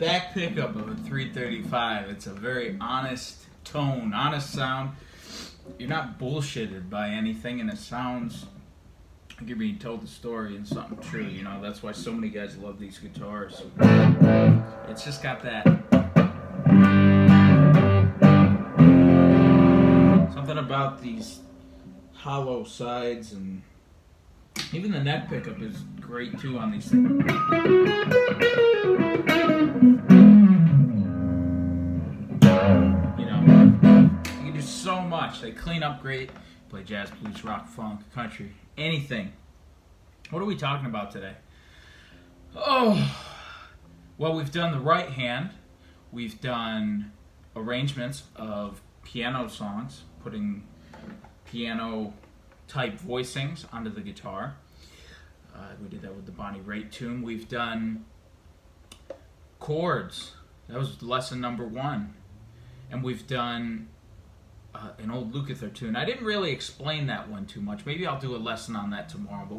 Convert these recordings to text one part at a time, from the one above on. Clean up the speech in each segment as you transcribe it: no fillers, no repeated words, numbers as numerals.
back pickup of a 335. It's a very honest tone, honest sound. You're not bullshitted by anything, and it sounds like you're being told the story and something true. You know, that's why so many guys love these guitars. It's just got that something about these hollow sides, and even the neck pickup is great too on these things. You know, you can do so much. They clean up great. Play jazz, blues, rock, funk, country, anything. What are we talking about today? Oh, well, we've done the right hand. We've done arrangements of piano songs, putting piano type voicings onto the guitar. We did that with the Bonnie Raitt tune. We've done chords. That was lesson number 1. And we've done an old Lukather tune. I didn't really explain that one too much. Maybe I'll do a lesson on that tomorrow, but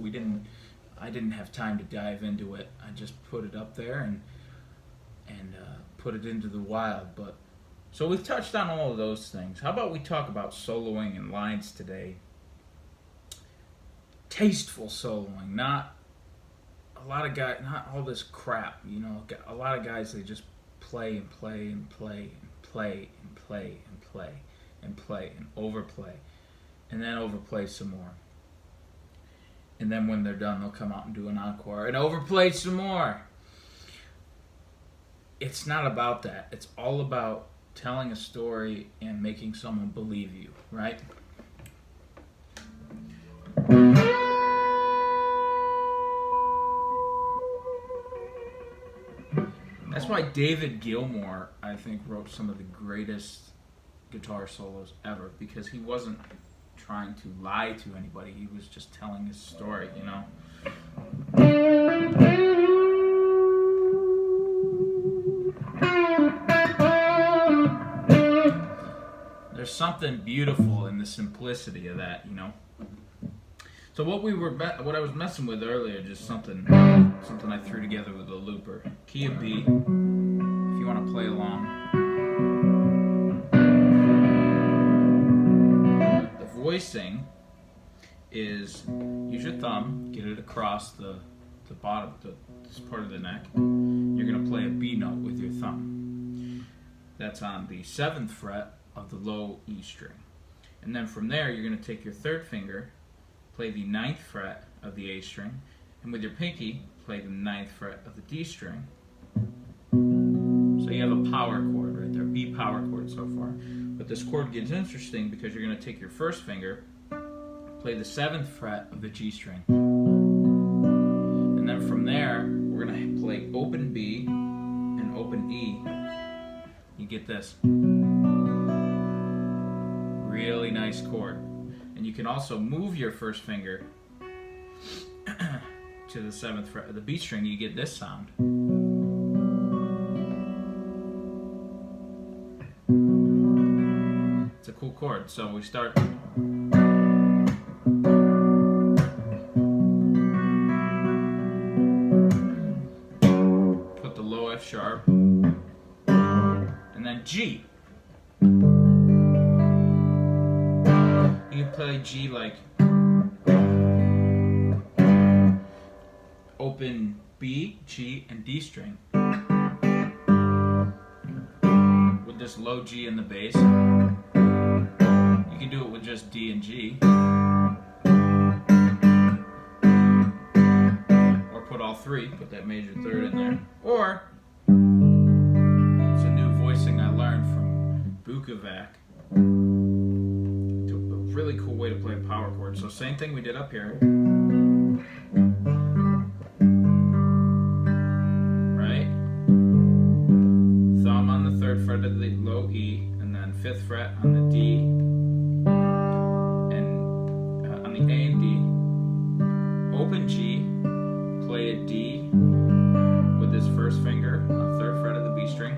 I didn't have time to dive into it. I just put it up there and put it into the wild. But so we've touched on all of those things. How about we talk about soloing and lines today? Tasteful soloing, not a lot of guys, not all this crap. You know, a lot of guys, they just play and play and play and play and play and play and play and overplay, and then overplay some more. And then when they're done, they'll come out and do an encore and overplay some more. It's not about that. It's all about telling a story and making someone believe you, right? That's why David Gilmour, I think, wrote some of the greatest guitar solos ever, because he wasn't trying to lie to anybody. He was just telling his story, you know? There's something beautiful in the simplicity of that, you know? So what I was messing with earlier, just something I threw together with a looper. Key of B, if you want to play along. The voicing is, use your thumb, get it across the bottom, this part of the neck. You're going to play a B note with your thumb. That's on the 7th fret of the low E string. And then from there, you're going to take your 3rd finger, play the 9th fret of the A string, and with your pinky, play the 9th fret of the D string. So you have a power chord right there, B power chord so far. But this chord gets interesting because you're going to take your 1st finger, play the 7th fret of the G string. And then from there, we're going to play open B and open E. You get this really nice chord. And you can also move your 1st finger to the 7th fret of the B string. You get this sound. It's a cool chord. So we start. Put the low F sharp. And then G. You play G like open B, G, and D string with this low G in the bass. You can do it with just D and G, or put all 3, put that major 3rd in there, or it's a new voicing I learned from Bukovac. Really cool way to play a power chord. So same thing we did up here. Right? Thumb on the 3rd fret of the low E, and then 5th fret on the D, and on the A and D. Open G, play a D with this 1st finger on 3rd fret of the B string.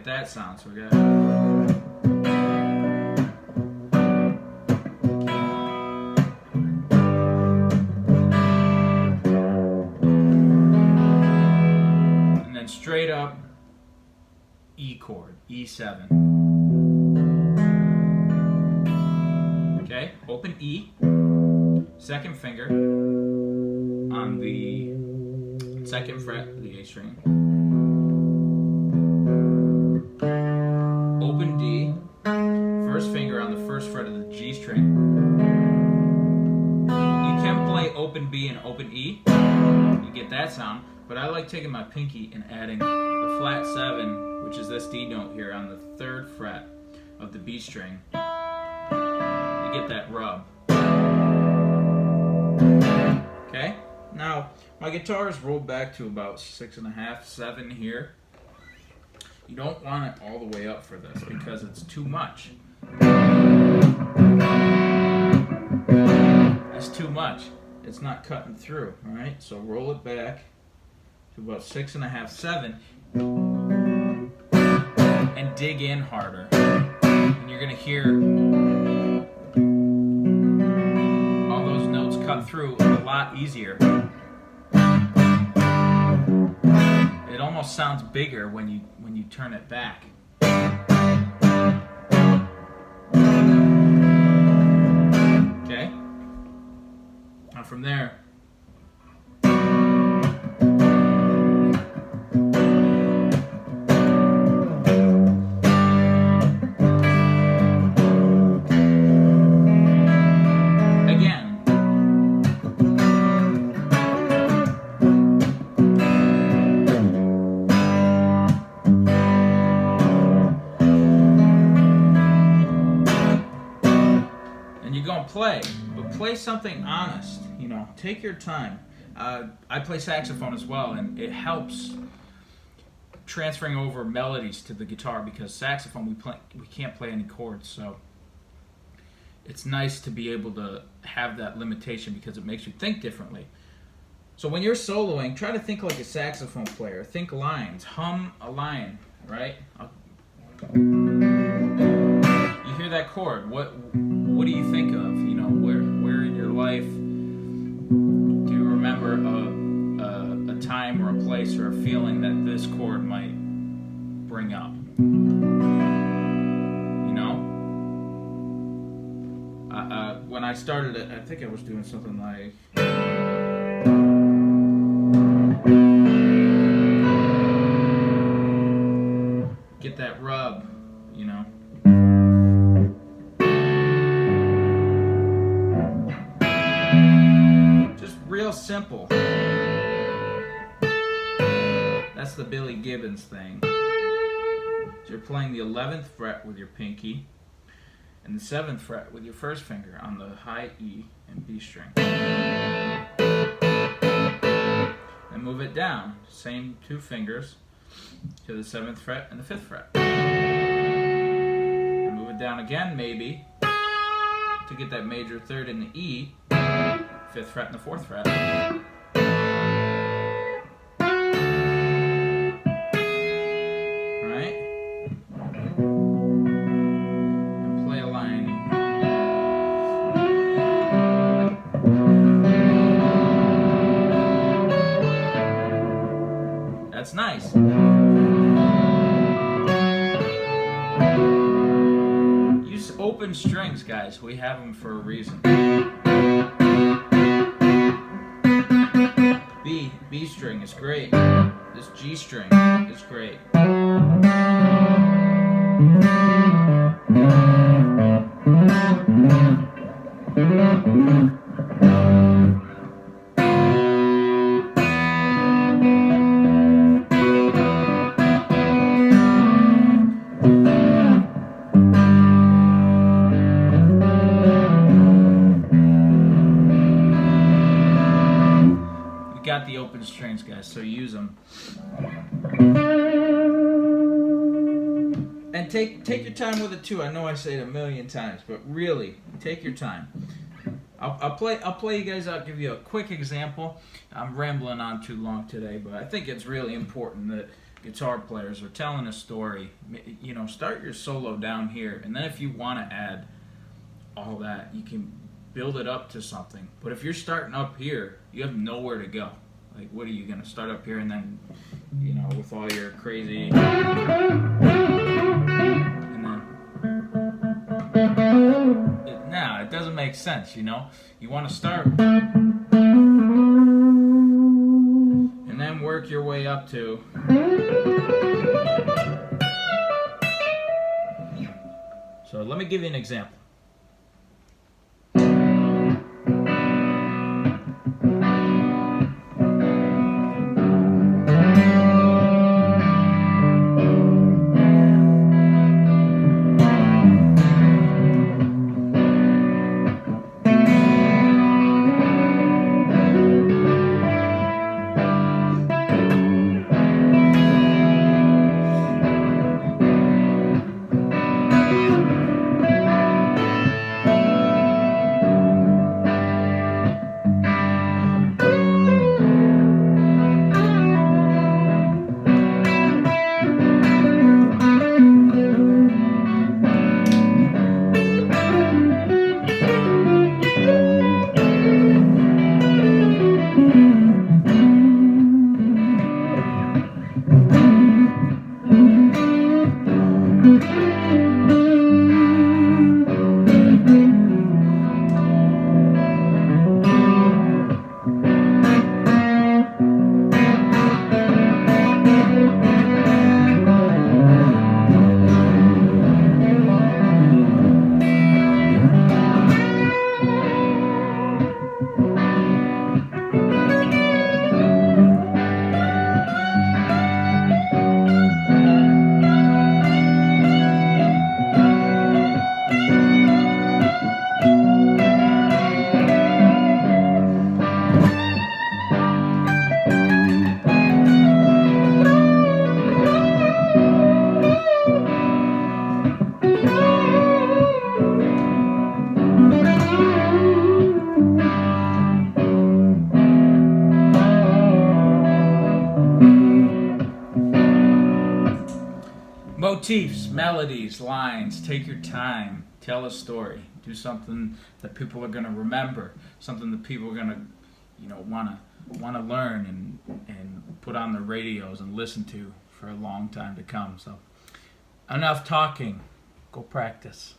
That sound, so we got E7. Okay, open E, second finger on the second fret of the A string. Open D, first finger on the first fret of the G string. You can play open B and open E, you get that sound, but I like taking my pinky and adding the flat 7, which is this D note here, on the third fret of the B string. You get that rub. Okay? Now, my guitar is rolled back to about 6.5, 7 here. You don't want it all the way up for this because it's too much. That's too much. It's not cutting through, alright? So roll it back to about 6.5, 7, and dig in harder. And you're gonna hear all those notes cut through a lot easier. It almost sounds bigger when you turn it back. Okay? Now from there, play, but play something honest. You know, take your time. I play saxophone as well, and it helps transferring over melodies to the guitar because saxophone we can't play any chords, so it's nice to be able to have that limitation because it makes you think differently. So when you're soloing, try to think like a saxophone player. Think lines, hum a line, right? You hear that chord. What do you think of? You know, where in your life do you remember a time or a place or a feeling that this chord might bring up? You know? When I started it, I think I was doing something like... Get that rub, you know? Real simple. That's the Billy Gibbons thing. So you're playing the 11th fret with your pinky and the 7th fret with your first finger on the high E and B string. And move it down, same 2 fingers, to the 7th fret and the 5th fret. And move it down again, maybe, to get that major 3rd in the E, 5th fret and the 4th fret. Right? And play a line. That's nice. Use open strings, guys. We have them for a reason. B string is great. This G string is great. Got the open strings, guys, so use them. And take your time with it too. I know I say it a million times, but really, take your time. I'll play you guys out, give you a quick example. I'm rambling on too long today, but I think it's really important that guitar players are telling a story. You know, start your solo down here, and then if you want to add all that, you can build it up to something. But if you're starting up here, you have nowhere to go. Like, what are you going to start up here and then, you know, with all your crazy... makes sense, you know? You want to start and then work your way up to. So let me give you an example. Motifs, melodies, lines. Take your time. Tell a story. Do something that people are going to remember. Something that people are going to, want to learn and put on their radios and listen to for a long time to come. So, enough talking. Go practice.